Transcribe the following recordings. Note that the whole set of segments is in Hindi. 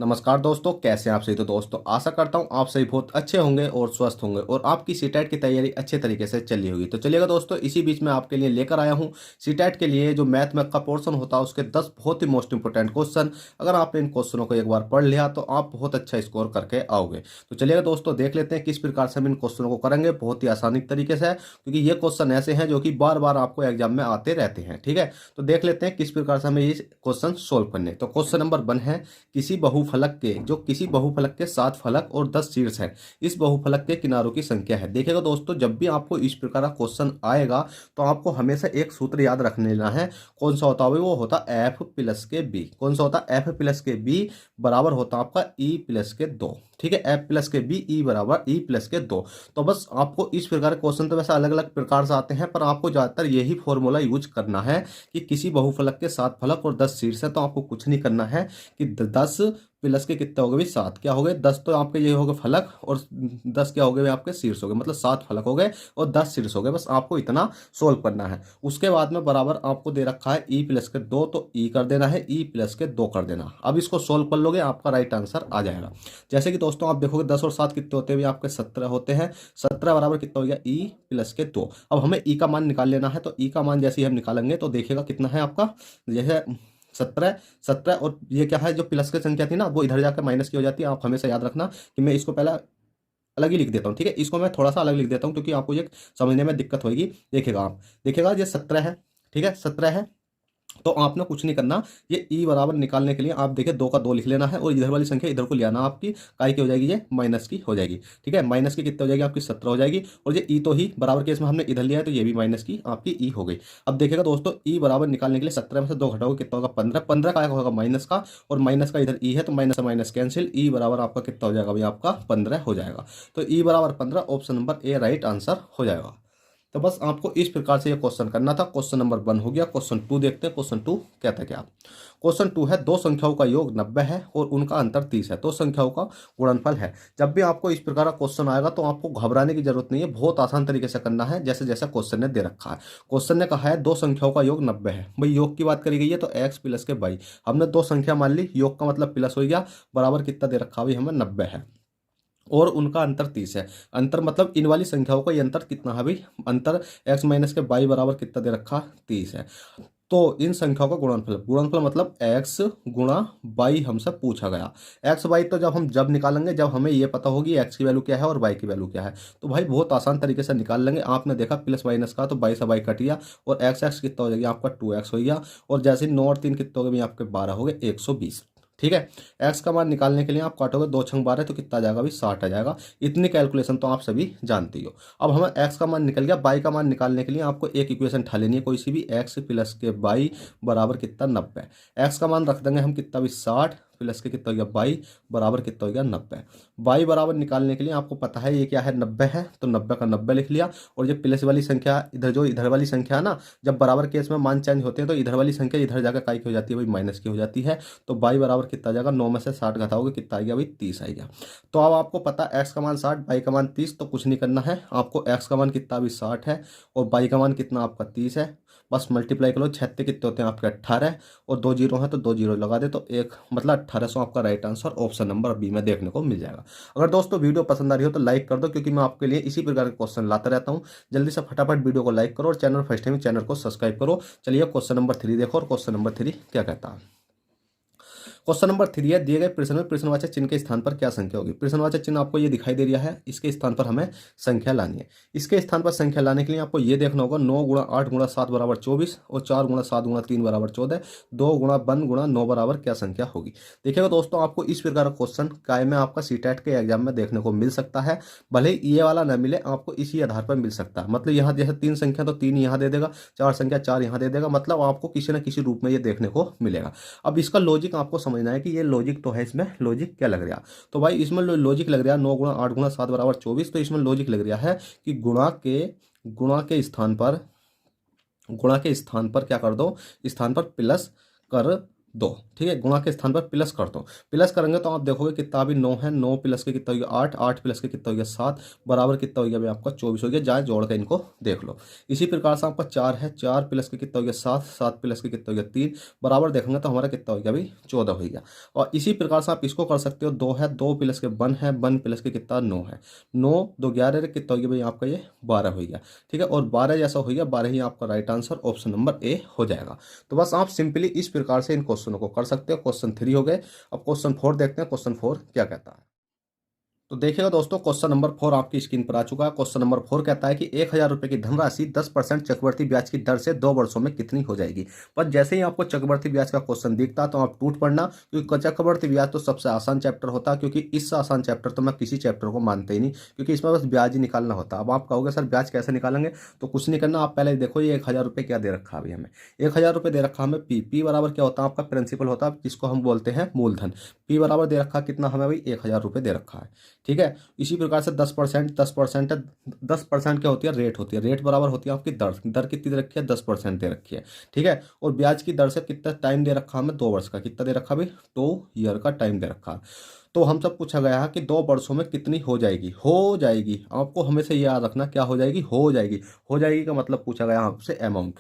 नमस्कार दोस्तों, कैसे हैं आप सही। तो दोस्तों आशा करता हूं आप सही बहुत अच्छे होंगे और स्वस्थ होंगे और आपकी सीटेट की तैयारी अच्छे तरीके से चल रही होगी। तो चलिएगा दोस्तों, इसी बीच में आपके लिए लेकर आया हूं सीटेट के लिए जो मैथ में का पोर्शन होता है उसके 10 बहुत ही मोस्ट इंपोर्टेंट क्वेश्चन। अगर आपने इन क्वेश्चनों को एक बार पढ़ लिया तो आप बहुत अच्छा स्कोर करके आओगे। तो चलिएगा दोस्तों, देख लेते हैं किस प्रकार से हम इन क्वेश्चनों को करेंगे। बहुत ही आसानी तरीके से, क्योंकि ये क्वेश्चन ऐसे हैं जो कि बार बार आपको एग्जाम में आते रहते हैं। ठीक है, तो देख लेते हैं किस प्रकार से हमें ये क्वेश्चन सोल्व करने। तो क्वेश्चन नंबर 1 है, किसी बहुफलक के 7 फलक और 10 शीर्ष है, इस बहुफलक के किनारों की संख्या है। देखिएगा दोस्तों, जब भी आपको इस प्रकार का क्वेश्चन आएगा तो आपको हमेशा एक सूत्र याद रख लेना है। कौन सा होता है? वो होता एफ प्लस के बी। कौन सा होता है? एफ प्लस के बी बराबर होता है आपका ई प्लस के 2। ठीक है, एफ प्लस के बी ई बराबर ई प्लस के 2। तो बस आपको इस प्रकार के क्वेश्चन तो वैसे अलग अलग प्रकार से आते हैं, पर आपको ज्यादातर यही फॉर्मूला यूज करना है कि किसी बहुफलक के 7 फलक और 10 शीर्ष है। तो आपको कुछ नहीं करना है कि 10 प्लस के कितने हो गए? 7। क्या हो गए? 10 तो आपके ये हो गए फलक और 10 क्या हो गए? आपके शीर्ष हो गए। मतलब 7 फलक हो गए और 10 शीर्ष हो गए। बस आपको इतना सोल्व करना है। उसके बाद में बराबर आपको दे रखा है ई प्लस के 2, तो ई कर देना है, ई प्लस के 2 कर देना। अब इसको सोल्व कर लोगे, आपका राइट आंसर आ जाएगा। जैसे कि दोस्तों आप देखोगे 10 और 7 कितने होते हैं? आपके 17 होते हैं। 17 बराबर कितना हो गया? ई प्लस के 2। अब हमें ई का मान निकाल लेना है। तो ई का मान जैसे ही हम निकालेंगे तो देखिएगा कितना है आपका, जैसे 17। 17 और ये क्या है, जो प्लस की संख्या थी ना वो इधर जाकर माइनस की हो जाती है। आप हमेशा याद रखना कि मैं इसको पहले अलग ही लिख देता हूँ। ठीक है, इसको मैं थोड़ा सा अलग लिख देता हूँ क्योंकि आपको ये समझने में दिक्कत होगी। देखिएगा आप, देखिएगा ये 17 है। ठीक है, 17 है। तो आपने कुछ नहीं करना, ये ई बराबर निकालने के लिए आप देखिए 2 का 2 लिख लेना है और इधर वाली संख्या इधर को ले आना। आपकी काय की हो जाएगी? ये माइनस की हो जाएगी। ठीक है, माइनस की कितने हो जाएगी? आपकी 17 हो जाएगी। और ये ई तो ही बराबर केस में हमने इधर लिया है तो ये भी माइनस की आपकी ई हो गई। अब देखिएगा दोस्तों, ई बराबर निकालने के लिए 17 में से 2 घटाओगे कितना होगा? 15। 15 का होगा माइनस का, और माइनस का इधर ई है तो माइनस से माइनस कैंसिल। ई बराबर आपका कितना हो जाएगा भाई? आपका 15 हो जाएगा। तो ई बराबर 15, option number A right answer हो जाएगा। तो बस आपको इस प्रकार से ये क्वेश्चन करना था। क्वेश्चन नंबर 1 हो गया। क्वेश्चन 2 देखते हैं। क्वेश्चन 2 कहता है क्या? क्वेश्चन 2 है, दो संख्याओं का योग 90 है और उनका अंतर 30 है। दो संख्याओं का गुणनफल है। जब भी आपको इस प्रकार का क्वेश्चन आएगा तो आपको घबराने की जरूरत नहीं है, बहुत आसान तरीके से करना है जैसे जैसे क्वेश्चन ने दे रखा है। क्वेश्चन ने कहा है दो संख्याओं का योग 90 है। भाई योग की बात करी गई है तो एक्स प्लस के वाई। हमने दो संख्या मान ली, योग का मतलब प्लस हो गया, बराबर कितना दे रखा भाई हमें? 90 है और उनका अंतर 30 है। अंतर मतलब इन वाली संख्याओं का ये अंतर कितना है भाई? अंतर x माइनस के बाई बराबर कितना दे रखा? 30 है। तो इन संख्याओं का गुणनफल, गुणनफल मतलब x गुणा बाई हमसे पूछा गया। x बाई तो जब निकालेंगे जब हमें ये पता होगी x की वैल्यू क्या है और y की वैल्यू क्या है। तो भाई बहुत आसान तरीके से निकाल लेंगे। आपने देखा प्लस माइनस का तो बाई से बाई कट गया और x कितना हो जाएगा? आपका 2x हो गया। और जैसे 9 और 3 कितने हो गए? आपके 12 हो गए, 120। ठीक है, एक्स का मान निकालने के लिए आप काटोगे 2 छंग 12 तो कितना आ जाएगा भाई? 60 आ जाएगा। इतनी कैलकुलेशन तो आप सभी जानती हो। अब हमें एक्स का मान निकल गया, बाई का मान निकालने के लिए आपको एक इक्वेशन उठा लेनी है कोई सी भी। एक्स प्लस के बाई बराबर कितना? 90। एक्स का मान रख देंगे हम कितना भी? 60 प्लस के कितना हो गया? बाई बराबर कितना हो गया? 90। बाई बराबर निकालने के लिए आपको पता है ये क्या है? 90 है, तो 90 का 90 लिख लिया। और ये प्लस वाली संख्या इधर, जो इधर वाली संख्या है ना, जब बराबर केस में मान चेंज होते हैं तो इधर वाली संख्या इधर जाकर काय की हो जाती है भाई? माइनस की हो जाती है। तो बाई बराबर कितना आ जाएगा? 9 में से 60 घटाओगे कितना आ गया भाई? 30 आ गया। तो अब आपको पता एक्स का मान 60, बाई का मान 30, तो कुछ नहीं करना है आपको। एक्स का मान कितना भी 60 है और बाई का मान कितना आपका 30 है। बस मल्टीप्लाई करो, 76 कितने होते हैं आपके? 18। और 2 जीरो है तो 2 जीरो लगा दे तो एक, मतलब 1800 आपका right answer option number B में देखने को मिल जाएगा। अगर दोस्तों वीडियो पसंद आ रही हो तो लाइक कर दो, क्योंकि मैं आपके लिए इसी प्रकार के क्वेश्चन लाता रहता हूँ। जल्दी से फटाफट वीडियो को लाइक करो और चैनल फर्स्ट टाइम चैनल को सब्सक्राइब करो। चलिए क्वेश्चन नंबर 3 देखो। और क्वेश्चन नंबर 3 क्या कहता है? क्वेश्चन नंबर 3 है, दिए गए प्रश्न में प्रश्नवाचक चिन्ह के स्थान पर क्या संख्या होगी? प्रश्नवाचक चिन्ह आपको ये दिखाई दे रहा है, इसके स्थान पर हमें संख्या लानी है। इसके स्थान पर संख्या लाने के लिए आपको ये देखना होगा 9 गुणा 8 गुणा 7 बराबर 24 और 4 गुणा 7 गुणा 3 बराबर 14, 2 गुणा 1 गुणा 9 बराबर क्या संख्या होगी? देखिएगा दोस्तों, आपको इस प्रकार का क्वेश्चन काय में आपका सीटेट के एग्जाम में देखने को मिल सकता है। भले ही ये वाला न मिले, आपको इसी आधार पर मिल सकता है। मतलब यहाँ जैसे 3 संख्या तो 3 यहाँ दे देगा, 4 संख्या 4 यहाँ दे देगा, मतलब आपको किसी न किसी रूप में ये देखने को मिलेगा। अब इसका लॉजिक आपको समझना है कि ये लॉजिक तो है, इसमें लॉजिक क्या लग रहा? तो भाई इसमें लॉजिक लग रहा है 9 गुणा 8 गुणा 7 बराबर 24। तो इसमें लॉजिक लग रहा है कि गुणा के स्थान पर क्या कर दो? स्थान पर प्लस कर 2। ठीक है, गुणा के स्थान पर प्लस कर दो। प्लस करेंगे तो आप देखोगे कितना भी 9 है, 9 प्लस के कितना हो गया 8, 8 प्लस के कितना हो गया 7, बराबर कितना हो गया भाई आपका 24 हो गया। जाए जोड़ के इनको देख लो। इसी प्रकार से आपका 4 है, 4 प्लस के कितना हो गया 7, 7 प्लस के कितना हो गया 3, बराबर देखेंगे तो हमारा कितना हो गया भाई 14 हो गया। और इसी प्रकार से आप इसको कर सकते हो, 2 है, 2 प्लस के 1 है, 1 प्लस के कितना 9 है, 9 2 11 कितना हो गया भाई आपका ये 12 हो गया। ठीक है, और 12 जैसा हो गया, 12 ही आपका right answer option number A हो जाएगा। तो बस आप सिंपली इस प्रकार से इन क्वेश्चनों को कर सकते हो। क्वेश्चन 3 हो गए। अब क्वेश्चन 4 देखते हैं, क्वेश्चन 4 क्या कहता है। तो देखिएगा दोस्तों, क्वेश्चन नंबर 4 आपकी स्क्रीन पर आ चुका है। क्वेश्चन नंबर 4 कहता है कि 1000 रुपये की धनराशि 10% चक्रवर्ती ब्याज की दर से 2 वर्षों में कितनी हो जाएगी। पर जैसे ही आपको चक्रवर्ती ब्याज का क्वेश्चन दिखता तो आप टूट पड़ना, क्योंकि चक्रवर्ती ब्याज तो सबसे आसान चैप्टर होता है, क्योंकि इससे आसान चैप्टर तो मैं किसी चैप्टर को मानते ही नहीं, क्योंकि इसमें बस ब्याज ही निकालना होता है। अब आप कहोगे सर ब्याज कैसे निकालेंगे, तो कुछ नहीं करना, आप पहले देखो ये 1000 रुपये क्या दे रखा है अभी हमें। 1000 रुपये दे रखा हमें पी बराबर क्या होता है आपका प्रिंसिपल होता है, जिसको हम बोलते हैं मूलधन। पी बराबर दे रखा कितना हमें भाई 1000 रुपये दे रखा है। ठीक है, इसी प्रकार से 10%, 10% है, 10% क्या होती है रेट होती है, रेट बराबर होती है आपकी दर, दर कितनी दे रखी है 10% दे रखी है। ठीक है, और ब्याज की दर से कितना टाइम दे रखा हमें 2 वर्ष का, कितना दे रखा भाई 2 ईयर का टाइम दे रखा है। तो हमसे पूछा गया है कि 2 वर्षों में कितनी हो जाएगी। हो जाएगी, आपको हमेशा ये याद रखना क्या हो जाएगी, हो जाएगी। हो जाएगी का मतलब पूछा गया आपसे अमाउंट,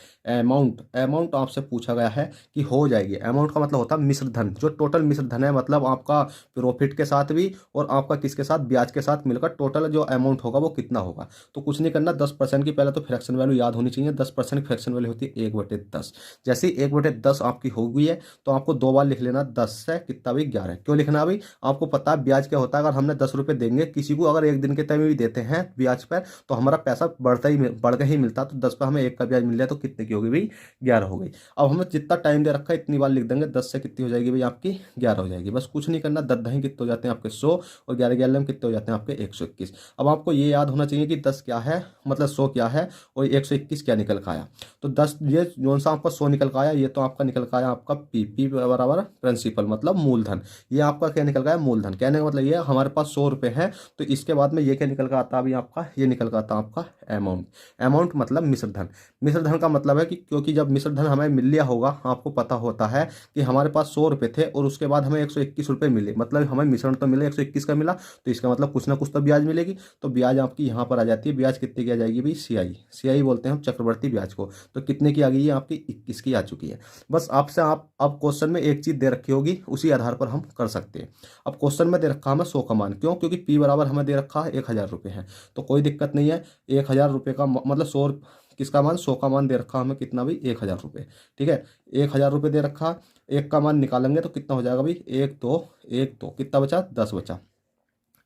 अमाउंट आपसे पूछा गया है कि हो जाएगी। अमाउंट का मतलब होता है मिश्र धन, जो टोटल मिश्र धन है, मतलब आपका प्रॉफिट के साथ भी और आपका किसके साथ ब्याज के साथ मिलकर टोटल जो अमाउंट होगा वो कितना होगा। तो कुछ नहीं करना, 10% की पहले तो फ्रैक्शन वैल्यू याद होनी चाहिए। 10% फ्रैक्शन वैल्यू होती है 1/10। जैसे ही 1/10 आपकी हो गई है तो आपको 2 बार लिख लेना, 10 से कितना भी 11। क्यों लिखना भाई, आपको पता है ब्याज क्या होता है। अगर हमने 10 रुपये देंगे किसी को, अगर एक दिन के टाइम भी देते हैं ब्याज पर, तो हमारा पैसा बढ़ के ही मिलता है। तो 10 पर हमें 1 का ब्याज मिल जाए तो कितने की होगी भाई 11 हो गई। अब हमें जितना टाइम दे रखा है इतनी बार लिख देंगे, 10 से कितनी हो जाएगी भाई आपकी 11 हो जाएगी। बस कुछ नहीं करना, 10 दही कितने हो जाते हैं आपके 100, और 11 11 में कितने हो जाते हैं आपके 121। अब आपको ये याद होना चाहिए कि 10 क्या है, मतलब 100 क्या है, और 121 क्या निकल का आया। तो 10 ये जो सा आपका 100 निकल का आया, ये तो आपका निकल का आया आपका पी बराबर प्रिंसिपल मतलब मूलधन। ये आपका क्या निकल का है मूलधन। कहने का मतलब ये हमारे पास 100 रुपये है, तो इसके बाद में ये क्या निकल का आता है अभी आपका, ये निकल का आता है आपका अमाउंट। अमाउंट मतलब मिश्र धन। मिश्र धन का मतलब है कि क्योंकि जब मिश्र धन हमें मिल लिया होगा, आपको पता होता है कि हमारे पास 100 रुपये थे और उसके बाद हमें 121 रुपये मिले, मतलब हमें मिश्रण तो मिले 121 का मिला, तो इसका मतलब कुछ ना कुछ तो ब्याज मिलेगी। तो ब्याज आपकी यहाँ पर आ जाती है। ब्याज कितने की आ जाएगी भाई सीआई बोलते हैं हम चक्रवर्ती ब्याज को। तो कितने की आ गई है आपकी 21 की आ चुकी है। बस आपसे आप अब क्वेश्चन में एक चीज दे रखी होगी, उसी आधार पर हम कर सकते हैं। अब क्वेश्चन में दे रखा हमें 100 का मान, क्यों, क्योंकि पी बराबर हमें दे रखा है 1000 रुपये है, तो कोई दिक्कत नहीं है। 1000 रुपये का मतलब 100 किसका मान 100 का मान दे रखा हमें कितना भाई 1000 रुपये। ठीक है, 1000 रुपये दे रखा, एक का मान निकालेंगे तो कितना हो जाएगा भाई 1 2 1 2 कितना बचा 10 बचा,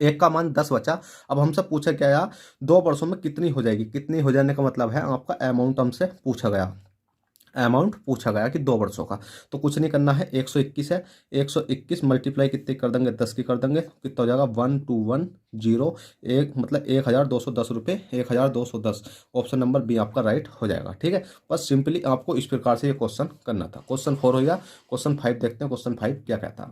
एक का मान 10 बचा। अब हमसे पूछा गया 2 वर्षों में कितनी हो जाएगी। कितनी हो जाने का मतलब है आपका अमाउंट हमसे पूछा गया, अमाउंट पूछा गया कि 2 वर्षों का। तो कुछ नहीं करना है, 121 है, 121 मल्टीप्लाई कितने कर देंगे 10 की कर देंगे, कितना हो जाएगा 1210, एक मतलब 1210 रुपये, 1210। ऑप्शन नंबर बी आपका राइट हो जाएगा। ठीक है, बस सिंपली आपको इस प्रकार से ये क्वेश्चन करना था। क्वेश्चन 4 हो गया। क्वेश्चन 5 देखते हैं, क्वेश्चन 5 क्या कहता है।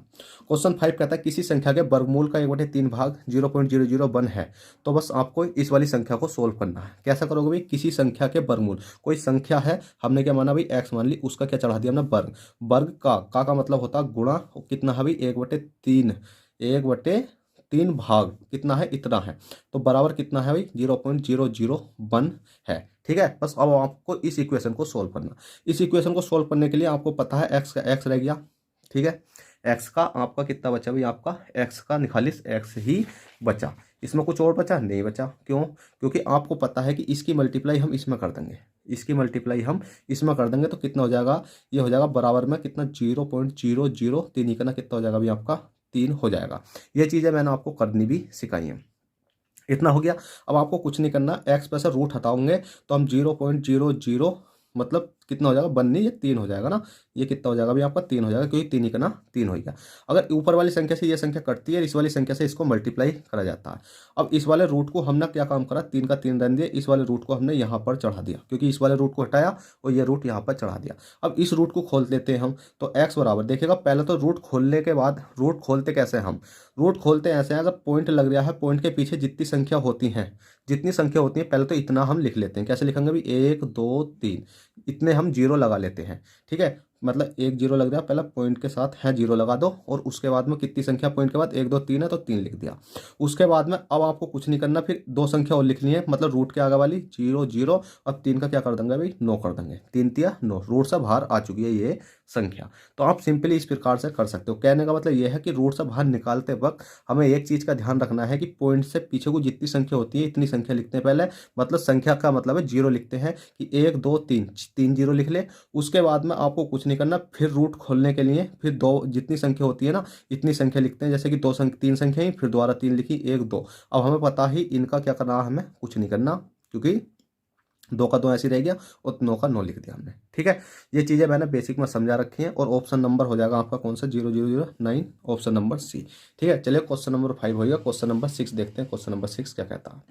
क्वेश्चन 5 कहता है किसी संख्या के वर्गमूल का 1/3 भाग 0.001 है। तो बस आपको इस वाली संख्या को सोल्व करना है। कैसा करोगे भाई, किसी संख्या के वर्गमूल, कोई संख्या है, हमने क्या माना भाई एक्स मान ली, उसका क्या चढ़ा दिया हमने वर्ग। वर्ग का मतलब होता है गुणा, कितना है भाई 1/3, 1/3 भाग कितना है इतना है, तो बराबर कितना है भाई 0.001 है। ठीक है, बस अब आपको इस इक्वेशन को सोल्व करना। इस इक्वेशन को सोल्व करने के लिए आपको पता है एक्स का एक्स रह गया। ठीक है, एक्स का आपका कितना बचा भाई, आपका एक्स का निखालिस एक्स ही बचा। इसमें कुछ और बचा नहीं बचा, क्यों, क्योंकि आपको पता है कि इसकी मल्टीप्लाई हम इसमें कर देंगे, इसकी मल्टीप्लाई हम इसमें कर देंगे, तो कितना हो जाएगा, ये हो जाएगा बराबर में कितना 0.003 ही करना, कितना हो जाएगा भाई आपका 3 हो जाएगा। ये चीज़ें मैंने आपको करनी भी सिखाई हैं। इतना हो गया। अब आपको कुछ नहीं करना, एक्स पर से रूट हटाओगे तो हम 0.00 मतलब कितना हो जाएगा 1 नहीं, ये 3 हो जाएगा ना। ये कितना हो जाएगा अभी आपका 3 हो जाएगा, क्योंकि 3 ही का ना 3 हो गया। अगर ऊपर वाली संख्या से ये संख्या कटती है, इस वाली संख्या से इसको मल्टीप्लाई करा जाता है। अब इस वाले रूट को हमने क्या काम करा, 3 का 3 रहने दिया, इस वाले रूट को हमने यहाँ पर चढ़ा दिया, क्योंकि इस वाले रूट को हटाया और ये रूट यहाँ पर चढ़ा दिया। अब इस रूट को खोल देते हैं हम, तो एक्स बराबर देखिएगा, पहले तो रूट खोलने के बाद, रूट खोलते कैसे हम, रूट खोलते ऐसे हैं, अगर पॉइंट लग रहा है, पॉइंट के पीछे जितनी संख्या होती है, जितनी संख्या होती है पहले तो इतना हम लिख लेते हैं। कैसे लिखेंगे भी 1 2 3, इतने हम 0 लगा लेते हैं। ठीक है, मतलब एक जीरो लग रहा है, पहले पॉइंट के साथ है जीरो लगा दो और उसके बाद में कितनी संख्या पॉइंट के बाद 1 2 3 है तो 3 लिख दिया। उसके बाद में अब आपको कुछ नहीं करना, फिर दो संख्या और लिखनी है, मतलब रूट के आगे वाली 0 0। अब 3 का क्या कर देंगे भाई, 9 कर देंगे, 3 तिया 9, रूट से बाहर आ चुकी है ये संख्या। तो आप सिंपली इस प्रकार से कर सकते हो। कहने का मतलब ये है कि रूट से बाहर निकालते वक्त हमें एक चीज़ का ध्यान रखना है कि पॉइंट से पीछे को जितनी संख्या होती है इतनी संख्या लिखते हैं पहले, मतलब संख्या का मतलब है जीरो लिखते हैं कि 1 2 3, 3 जीरो लिख ले। उसके बाद में आपको कुछ नहीं करना, फिर रूट खोलने के लिए फिर दो जितनी संख्या होती है ना इतनी संख्या लिखते हैं, जैसे कि तीन संख्या ही, फिर दोबारा 3 लिखी 1 2। अब हमें पता ही इनका क्या करना है, हमें कुछ नहीं करना, क्योंकि 2 का 2 ऐसे रह गया और 9 का 9 लिख दिया हमने। ठीक है, ये चीज़ें मैंने बेसिक में समझा रखी हैं। और ऑप्शन नंबर हो जाएगा आपका कौन सा, 0009, ऑप्शन नंबर सी। ठीक है, चलिए क्वेश्चन नंबर 5 हो गया। क्वेश्चन नंबर 6 देखते हैं। क्वेश्चन नंबर 6 क्या कहता है।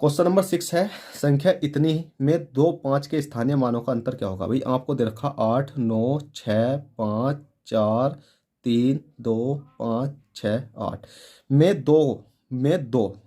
क्वेश्चन नंबर 6 है, संख्या इतनी में 2 5 के स्थानीय मानों का अंतर क्या होगा। भाई आपको दे रखा 8 9 6 5 4 3 2 5 6 8 में दो,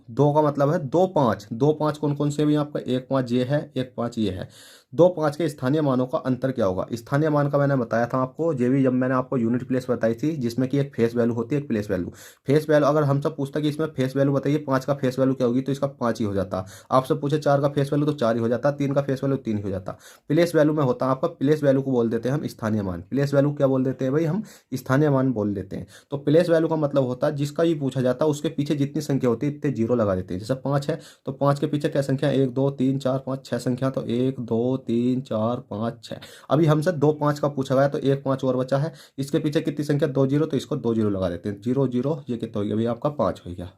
दो का मतलब है 2 5, 2 5 कौन कौन से भी आपका, 1 5 ये है, 1 5 ये है। 2 5 के स्थानीय मानों का अंतर क्या होगा। स्थानीय मान का मैंने बताया था आपको, ये भी जब मैंने आपको यूनिट प्लेस बताई थी, जिसमें कि एक फेस वैल्यू होती है एक प्लेस वैल्यू। फेस वैल्यू अगर हमसे पूछता कि इसमें फेस वैल्यू बताइए 5 का फेस वैल्यू क्या होगी, तो इसका 5 ही हो जाता। आपसे पूछे 4 का फेस वैल्यू तो 4 ही हो जाता, 3 का फेस वैल्यू 3 ही हो जाता। प्लेस वैल्यू में होता है आपका, प्लेस वैल्यू को बोल देते हैं हम स्थानीय मान। प्लेस वैल्यू क्या बोल देते हैं भाई, हम स्थानीय मान बोल देते हैं। तो प्लेस वैल्यू का मतलब होता है जिसका ये पूछा जाता है उसके पीछे जितनी संख्या होती है इतने जीरो लगा देते हैं। जैसे 5 है तो 5 के पीछे क्या संख्या, 1 2 3 4 5 6 संख्या, तो 1 2 3 4 5 6। अभी हमसे 2 5 का पूछा गया तो 1 5 और बचा है, इसके पीछे कितनी संख्या, 2 जीरो, तो इसको 2 जीरो लगा देते हैं। 0 0 ये कितना हो गया भाई आपका, 5 हो गया।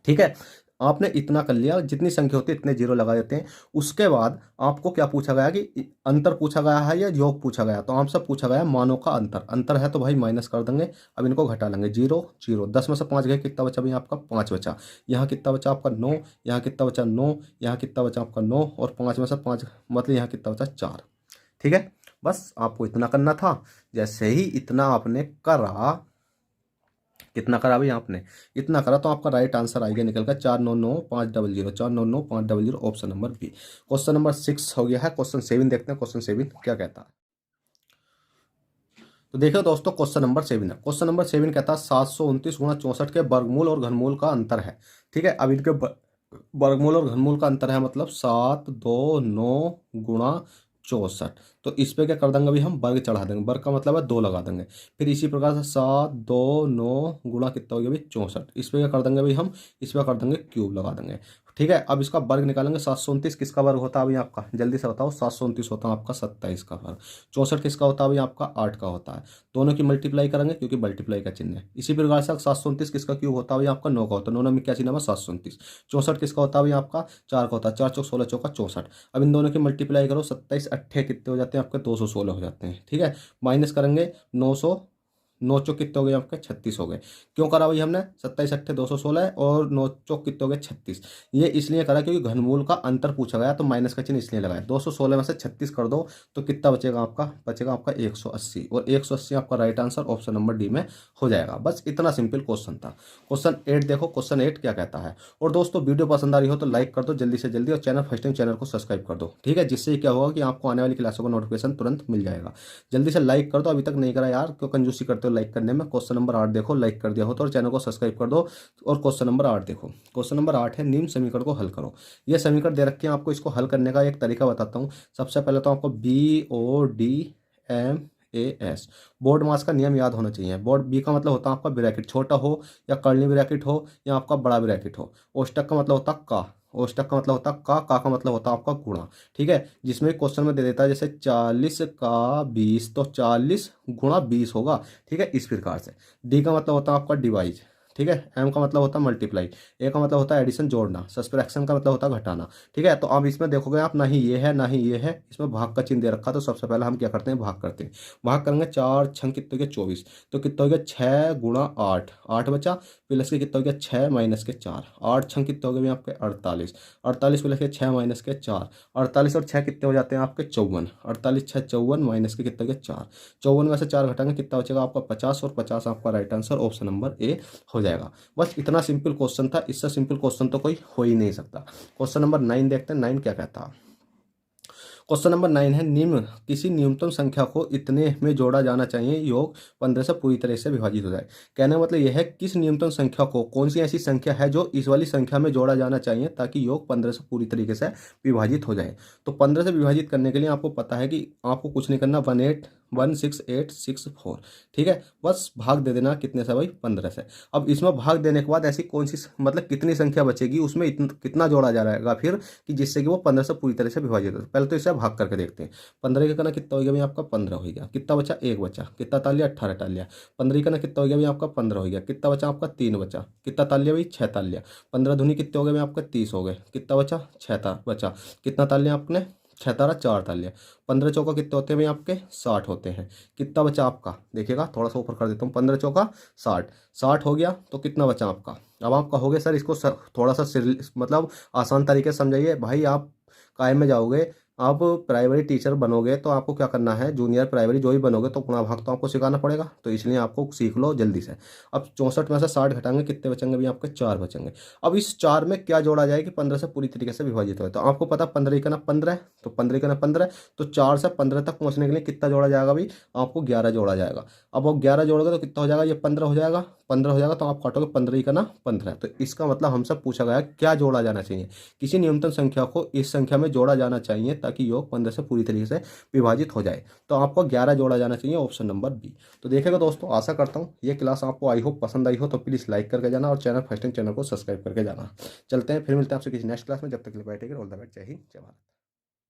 ठीक है, आपने इतना कर लिया, जितनी संख्या होती है इतने जीरो लगा देते हैं। उसके बाद आपको क्या पूछा गया कि अंतर पूछा गया है या योग पूछा गया, तो आपसे पूछा गया मानों का अंतर। अंतर है तो भाई माइनस कर देंगे, अब इनको घटा लेंगे। 0 0, 10 में से 5 गए, कितना बचा भाई आपका, 5 बचा। यहाँ कितना बचा आपका 9, यहाँ कितना बचा 9, यहाँ कितना बचा आपका 9, और 5 में से 5 मतलब यहाँ कितना बचा 4। ठीक है, बस आपको इतना करना था। जैसे ही इतना आपने करा, कितना करा भाई आपने, इतना करा, तो आपका राइट आंसर आएगा निकल कर 499500, 499500, option number B. Question number 6 हो गया है। क्वेश्चन 7 देखते हैं। क्वेश्चन 7 क्या कहता है। तो देखो दोस्तों, क्वेश्चन नंबर 7 है। क्वेश्चन नंबर 7 कहता है 729 गुणा 64 के वर्गमूल और घनमूल का अंतर है। ठीक है, अब इनके वर्गमूल और घनमूल का अंतर है, मतलब 729 गुणा 64। तो इस पे क्या कर देंगे अभी, हम वर्ग चढ़ा देंगे, वर्ग का मतलब है 2 लगा देंगे। फिर इसी प्रकार से 729 गुणा कितना हो गया भाई 64, इस पे क्या कर देंगे भाई हम, इस पे कर देंगे क्यूब लगा देंगे। ठीक है, अब इसका वर्ग निकालेंगे। 729 किसका वर्ग होता है अभी आपका, जल्दी से बताओ। 729 होता है आपका 27 का वर्ग। 64 किसका होता है अभी आपका, 8 का होता है। दोनों की मल्टीप्लाई करेंगे क्योंकि मल्टीप्लाई का चिन्ह है। इसी प्रकार से 729 किसका क्यूब होता है अभी आपका, 9 का होता है। 9 में क्या चिन्ह है, 729। 64 किसका होता है अभी आपका, 4 का होता है। 4 चौक 16, चौका 64। अब इन दोनों की मल्टीप्लाई करो, 27 अट्ठे कितने हो जाते हैं आपके, 216 हो जाते हैं। ठीक है, माइनस करेंगे 900, 9 चौक कितने हो गए आपके, 36 हो गए। क्यों करा भाई हमने, 27 अट्ठे 216 और 9 चौक कितने हो गए, 36। ये इसलिए करा क्योंकि घनमूल का अंतर पूछा गया, तो माइनस का चिन्ह इसलिए लगाया। 216 में से 36 कर दो तो कितना बचेगा आपका, बचेगा आपका 180, और 180 आपका right answer option number D में हो जाएगा। बस इतना सिंपल क्वेश्चन था। क्वेश्चन 8 देखो, क्वेश्चन 8 क्या कहता है। और दोस्तों वीडियो पसंद आ रही हो तो लाइक कर दो जल्दी से जल्दी, और चैनल फर्स्ट टाइम चैनल को सब्सक्राइब कर दो। ठीक है, जिससे क्या होगा कि आपको आने वाली क्लासों का नोटिफिकेशन तुरंत मिल जाएगा। जल्दी से लाइक कर दो, अभी तक नहीं करा यार, क्यों कंजूसी करते हो लाइक करने में। क्वेश्चन नंबर 8 देखो, लाइक कर दिया हो तो, और चैनल को सब्सक्राइब कर दो। और क्वेश्चन नंबर 8 देखो, क्वेश्चन नंबर 8 है, निम्न समीकरण को हल करो। ये समीकरण दे रखे हैं आपको, इसको हल करने का एक तरीका बताता हूँ। सबसे पहले तो आपको BODMAS बोर्ड मास का नियम याद होना चाहिए। बोर्ड बी का मतलब होता है आपका ब्रैकेट, छोटा हो या कर्ली ब्रैकेट हो या आपका बड़ा ब्रैकेट हो। ओस्टक का मतलब होता है का, ओस्टक का मतलब होता है का मतलब होता है आपका गुणा। ठीक है, जिसमें क्वेश्चन में दे देता है जैसे 40 का 20, तो 40 गुणा 20 होगा। ठीक है, इस प्रकार से। डी का मतलब होता है आपका डिवाइज। ठीक है, एम का मतलब होता है मल्टीप्लाई, ए का मतलब होता है एडिशन जोड़ना, सब्सट्रैक्शन का मतलब होता है घटाना। ठीक है, तो अब इसमें देखोगे आप, ना ही ये है ना ही ये है, इसमें भाग का चिन्ह दे रखा। तो सबसे पहले हम क्या करते हैं, भाग करते हैं। भाग करेंगे, 4 छंग कितने के 24, तो कितना हो गया 6 गुणा 8, 8 बचा। प्लस के कितना हो गया 6 माइनस के 4, 8 छंग कितने हो गए आपके 48, 48 प्लस के 6 माइनस के 4, 48 और 6 कितने हो जाते हैं आपके 54, 48 6 54 माइनस के कितने हो गए 4, 54 में से 4 घटाएंगे कितना बचेगा आपका 50, और 50 आपका right answer option number A हो जाएगा। बस इतना सिंपल क्वेश्चन था, इससे सिंपल क्वेश्चन तो कोई हो ही नहीं सकता। क्वेश्चन नंबर 9 देखते हैं, 9 क्या कहता है। क्वेश्चन नंबर 9 है, निम्न किसी न्यूनतम संख्या को इतने में जोड़ा जाना चाहिए योग 15 से पूरी तरह से विभाजित हो जाए। कहने का मतलब यह है, किस न्यूनतम संख्या को, कौन सी ऐसी संख्या है जो इस वाली संख्या में जोड़ा जाना चाहिए ताकि योग 15 से पूरी तरीके से विभाजित हो जाए। तो 15 से विभाजित करने के लिए आपको पता है कि आपको कुछ नहीं करना, 1816864, ठीक है। बस भाग दे देना कितने से भाई, 15 से। अब इसमें भाग देने के बाद ऐसी कौन सी मतलब कितनी संख्या बचेगी उसमें कितना जोड़ा जा रहेगा फिर, कि जिससे कि वो 15 से पूरी तरह से विभाजित हो। पहले तो इसे भाग करके देखते हैं। 15 का करना कितना हो गया भाई आपका, 15 हो गया। कितना बचा, एक बचा। कितना ताल लिया, 18 ताल लिया। 15 का करना कितना हो गया भाई आपका, 15 हो गया। कितना बचा आपका, 3 बचा। कितना ताल लिया भाई, 6 ताल लिया। 15 दूनी कितने हो गए भाई आपका, 30 हो गए। कितना बचा, 6 बचा। कितना ताल लिया आपने, 6 तारा 4 ताल लिया। 15 चौका कितने होते हैं भाई आपके, 60 होते हैं। कितना बचा आपका, देखिएगा थोड़ा सा ऊपर कर देता हूँ, 15 चौका 60, 60 हो गया। तो कितना बचा आपका, अब आपका हो गया सर इसको थोड़ा सा मतलब आसान तरीके से समझाइए भाई। आप कायम में जाओगे, आप प्राइमरी टीचर बनोगे तो आपको क्या करना है, जूनियर प्राइमरी जो भी बनोगे तो गुणा भाग तो आपको सिखाना पड़ेगा, तो इसलिए आपको सीख लो जल्दी से। अब 64 में से 60 घटाएंगे, कितने बचेंगे भी आपके, 4 बचेंगे। अब इस 4 में क्या जोड़ा जाए कि 15 से पूरी तरीके से विभाजित हो। तो आपको पता 15 का ना 15 है, तो 15 का ना 15, तो 4 से 15 तक पहुंचने के लिए कितना जोड़ा जाएगा भाई, आपको 11 जोड़ा जाएगा। अब आप 11 जोड़ोगे तो कितना हो जाएगा, ये 15 हो जाएगा। 15 हो जाएगा तो आप काटोगे 15 का ना 15। तो इसका मतलब हमसे पूछा गया क्या जोड़ा जाना चाहिए, किसी न्यूनतम संख्या को इस संख्या में जोड़ा जाना चाहिए ताकि योग 15 से पूरी तरीके से विभाजित हो जाए। तो आपको 11 जोड़ा जाना चाहिए, ऑप्शन नंबर बी। तो देखिएगा दोस्तों, आशा करता हूँ ये क्लास आपको आई होप पसंद आई हो, तो प्लीज़ लाइक करके जाना और चैनल फर्स्ट टाइम चैनल को सब्सक्राइब करके जाना। चलते हैं, फिर मिलते हैं आपसे किसी नेक्स्ट क्लास में। जब तक के लिए बैठेगा, ऑल द बेस्ट, जय हिंद, जय भारत।